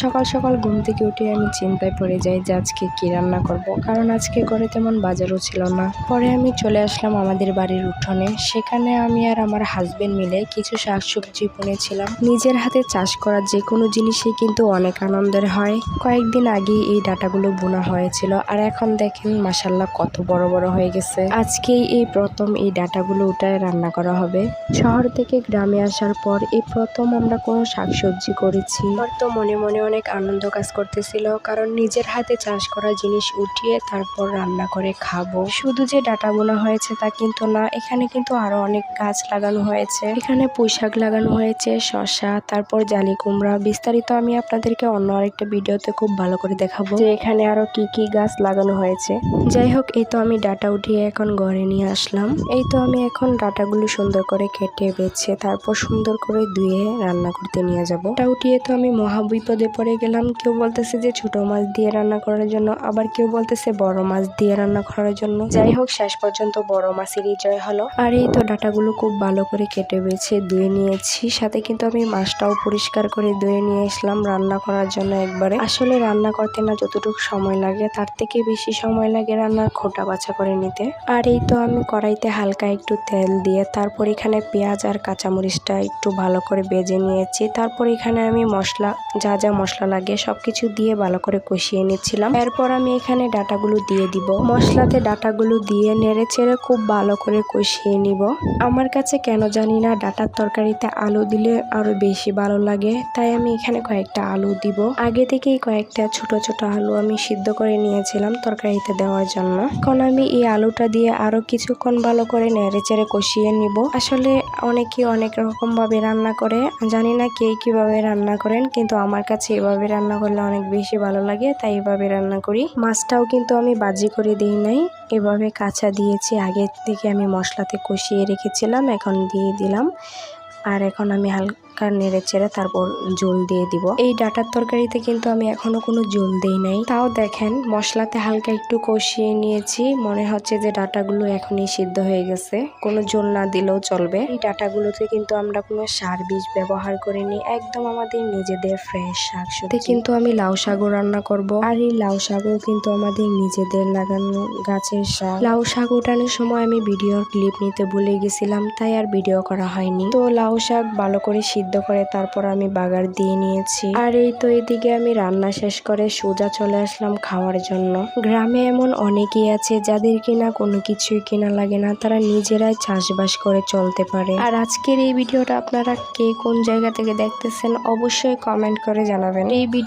সকাল সকাল ঘুম থেকে উঠে আমি চিন্তায় পড়ে যাই যে আজকে কি রান্না করব, কারণ আজকে ঘরে তেমন বাজারও ছিল না। পরে আমি চলে আসলাম আমাদের বাড়ির উঠোনে। সেখানে আমি আর আমার হাজবেন্ড মিলে কিছু শাকসবজি বুনেছিলাম। নিজের হাতে চাষ করা যে কোনো জিনিসই কিন্তু অনেক আনন্দের হয়। কয়েকদিন আগে এই ডাঁটাগুলো বোনা হয়েছিল, আর এখন দেখেন মাশাআল্লাহ কত বড় বড় হয়ে গেছে। আজকেই এই প্রথম এই ডাঁটাগুলো উঠায় রান্না করা হবে। শহর থেকে গ্রামে আসার পর এই প্রথম আমরা কোনো শাকসবজি করেছি। আমার তো মনে মনে অনেক আনন্দ কাজ করতেছিল, কারণ নিজের হাতে চাষ করা জিনিস উঠিয়ে তারপর রান্না করে খাবো। শুধু যে ডাঁটা বোনা হয়েছে তা কিন্তু না, এখানে কিন্তু আরো অনেক গাছ লাগানো হয়েছে। এখানে পুঁইশাক লাগানো হয়েছে, শসা, তারপর জালি কুমড়া। বিস্তারিত আমি আপনাদেরকে অন্য আরেকটা ভিডিওতে খুব ভালো করে দেখাবো যে এখানে আরো কি কি গাছ লাগানো হয়েছে। যাই হোক, এই তো আমি ডাঁটা উঠিয়ে এখন ঘরে নিয়ে আসলাম। এই তো আমি এখন ডাঁটাগুলো সুন্দর করে কেটে বেছে তারপর সুন্দর করে ধুয়ে রান্না করতে নিয়ে যাব। ডাঁটা উঠিয়ে তো আমি মহা বিপদে পড়ে গেলাম। কেউ বলতেছে যে ছোট মাছ দিয়ে রান্না করার জন্য, আবার কেউ বলতেছে বড় মাছ দিয়ে রান্না করার জন্য। যাই হোক, শেষ পর্যন্ত বড় মাছেরই জয় হলো। আর এই তো ডাঁটাগুলো খুব ভালো করে কেটে বেছে ধুয়ে নিয়েছি, সাথে কিন্তু আমি মাছটাও পরিষ্কার করে ধুয়ে নিয়ে আসলাম রান্না করার জন্য একবারে। আসলে রান্না করতে না যতটুকু সময় লাগে তার থেকে বেশি সময় লাগে রান্নার খোটা বাছা করে নিতে। আর এই তো আমি কড়াইতে হালকা একটু তেল দিয়ে তারপর এখানে পেঁয়াজ আর কাঁচামরিচটা একটু ভালো করে ভেজে নিয়েছি। তারপর এখানে আমি মশলা যা যা মশলা লাগে সবকিছু দিয়ে ভালো করে কষিয়ে নিচ্ছিলাম। এরপর আমি এখানে ডাঁটাগুলো দিয়ে দিব। মশলাতে ডাঁটাগুলো দিয়ে নেড়ে চেড়ে খুব ভালো করে কষিয়ে নিব। আমার কাছে কেন জানি না ডাঁটার তরকারিতে আলু দিলে আরো বেশি ভালো লাগে, তাই আমি এখানে কয়েকটা আলু দিব। আগে থেকেই কয়েকটা ছোট ছোট আলু আমি সিদ্ধ করে নিয়েছিলাম তরকারিতে দেওয়ার জন্য। এখন আমি এই আলুটা দিয়ে আরো কিছুক্ষণ ভালো করে নেড়ে চেড়ে কষিয়ে নিব। আসলে অনেকে অনেক রকম ভাবে রান্না করে, জানি না কে কিভাবে রান্না করেন, কিন্তু আমার কাছে এভাবে রান্না করলে অনেক বেশি ভালো লাগে, তাই এভাবে রান্না করি। মাছটাও কিন্তু আমি ভাজি করে দিই নাই, এভাবে কাঁচা দিয়েছি। আগে থেকে আমি মশলাতে কষিয়ে রেখেছিলাম, এখন দিয়ে দিলাম। আর এখন আমি হালকা নেড়ে চেড়ে তারপর জল দিয়ে দিব। এই ডাঁটার তরকারিতে কিন্তু আমি এখনো কোনো জল দেই নাই, তাও দেখেন মশলাতে হালকা একটু কষিয়ে নিয়েছি। মনে হচ্ছে যে ডাঁটাগুলো এখনই সিদ্ধ হয়ে গেছে, কোনো জল না দিলেও চলবে। এই ডাঁটাগুলোতে কিন্তু আমরা কোনো সার বীজ ব্যবহার করিনি, একদম আমাদের নিজেদের ফ্রেশ শাকসবজি। কিন্তু আমি লাউ শাকও রান্না করব, আর এই লাউ শাকও কিন্তু আমাদের নিজেদের লাগানো গাছের শাক। লাউ শাক ওঠানোর সময় আমি ভিডিওর ক্লিপ নিতে ভুলে গেছিলাম, তাই আর ভিডিও করা হয়নি। তো লাউ শাক ভালো করে সিদ্ধ করে তারপর আমি বাগার দিয়ে নিয়েছি। আর এই তো এদিকে আমি রান্না শেষ করে সোজা চলে আসলাম খাওয়ার জন্য। গ্রামে এমন অনেকেই আছে যাদের কিনা কোনো কিছুই কেনা লাগে না, তারা নিজেরাই চাষবাস করে চলতে পারে। আর আজকের এই ভিডিওটা আপনারা কে কোন জায়গা থেকে দেখতেছেন অবশ্যই কমেন্ট করে জানাবেন। এই ভিডিও